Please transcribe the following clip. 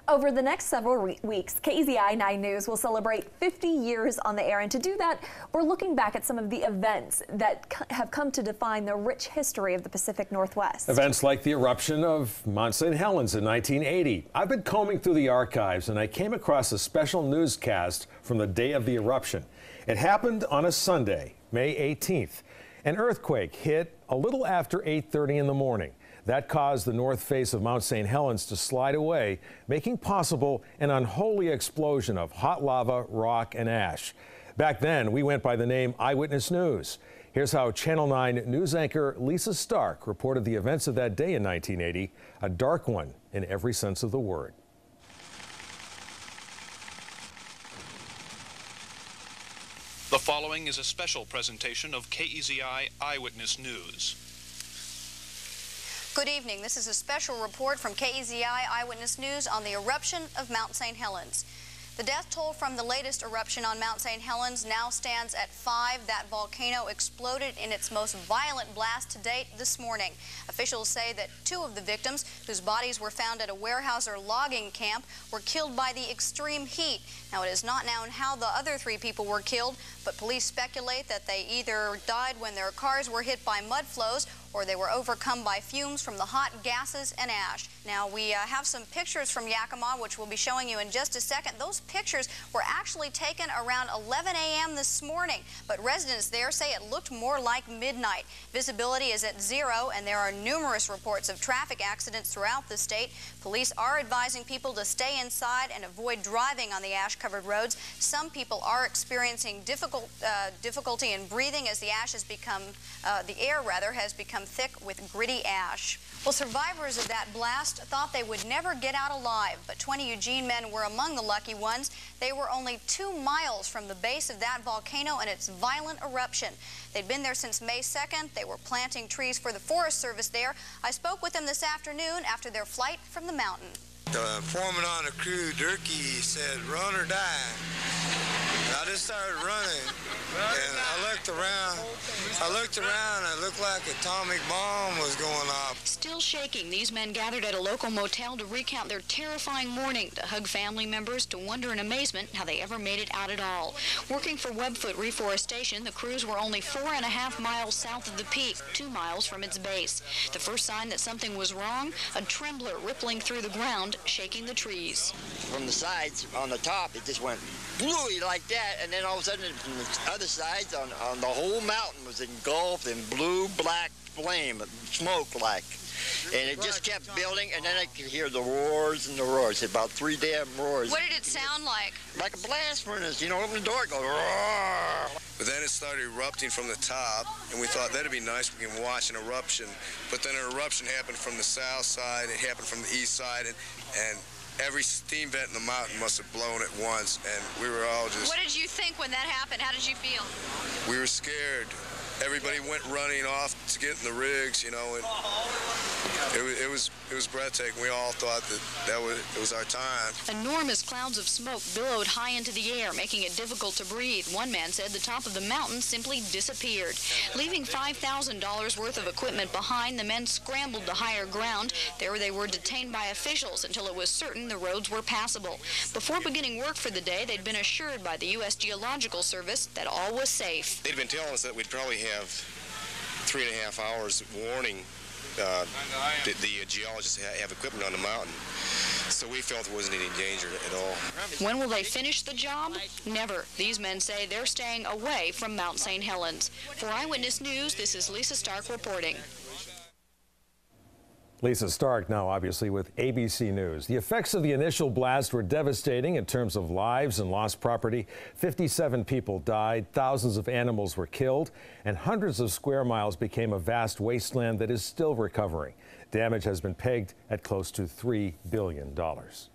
Over the next several weeks, KEZI 9 News will celebrate 50 years on the air, and to do that, we're looking back at some of the events that have come to define the rich history of the Pacific Northwest. Events like the eruption of Mount St. Helens in 1980. I've been combing through the archives and I came across a special newscast from the day of the eruption. It happened on a Sunday, May 18th. An earthquake hit a little after 8:30 in the morning. That caused the north face of Mount St. Helens to slide away, making possible an unholy explosion of hot lava, rock, and ash. Back then, we went by the name Eyewitness News. Here's how Channel 9 news anchor Lisa Stark reported the events of that day in 1980, a dark one in every sense of the word. The following is a special presentation of KEZI Eyewitness News. Good evening. This is a special report from KEZI Eyewitness News on the eruption of Mount St. Helens. The death toll from the latest eruption on Mount St. Helens now stands at 5. That volcano exploded in its most violent blast to date this morning. Officials say that 2 of the victims, whose bodies were found at a Weyerhaeuser logging camp, were killed by the extreme heat. Now, it is not known how the other 3 people were killed, but police speculate that they either died when their cars were hit by mud flows or they were overcome by fumes from the hot gases and ash. Now, we have some pictures from Yakima, which we'll be showing you in just a second. Those pictures were actually taken around 11 a.m. this morning, but residents there say it looked more like midnight. Visibility is at 0, and there are numerous reports of traffic accidents throughout the state. Police are advising people to stay inside and avoid driving on the ash-covered roads. Some people are experiencing difficulty in breathing as the ash has become, the air rather, has become thick with gritty ash. Well, survivors of that blast thought they would never get out alive, but 20 Eugene men were among the lucky ones. They were only 2 miles from the base of that volcano and its violent eruption. They'd been there since May 2nd. They were planting trees for the Forest Service there. I spoke with them this afternoon after their flight from the mountain. The foreman on the crew, Durkee, said, "Run or die." And I just started running, and I looked around, and it looked like an atomic bomb was going off. Still shaking, these men gathered at a local motel to recount their terrifying morning, to hug family members, to wonder in amazement how they ever made it out at all. Working for Webfoot Reforestation, the crews were only 4.5 miles south of the peak, 2 miles from its base. The first sign that something was wrong, a trembler rippling through the ground, shaking the trees. From the sides, on the top, it just went bluey like that, and then all of a sudden from the other sides on the whole mountain was engulfed in blue-black flame, smoke like. And it just kept building, and then I could hear the roars and the roars, about 3 damn roars. What did it sound like? Like a blast furnace, you know, open the door, it goes roar. But then it started erupting from the top, and we thought that'd be nice, we can watch an eruption. But then an eruption happened from the south side, it happened from the east side, and every steam vent in the mountain must have blown at once, and we were all just... What did you think when that happened? How did you feel? We were scared. Everybody went running off to get in the rigs, you know, and it was breathtaking. We all thought that it was our time. Enormous clouds of smoke billowed high into the air, making it difficult to breathe. One man said the top of the mountain simply disappeared. Leaving $5,000 worth of equipment behind, the men scrambled to higher ground. There they were detained by officials until it was certain the roads were passable. Before beginning work for the day, they'd been assured by the U.S. Geological Service that all was safe. They'd been telling us that we'd probably have 3.5 hours warning. The geologists have equipment on the mountain, so we felt there wasn't any danger at all. When will they finish the job? Never. These men say they're staying away from Mount St. Helens. For Eyewitness News, this is Lisa Stark reporting. Lisa Stark now obviously with ABC News. The effects of the initial blast were devastating in terms of lives and lost property. 57 people died, thousands of animals were killed, and hundreds of square miles became a vast wasteland that is still recovering. Damage has been pegged at close to $3 billion.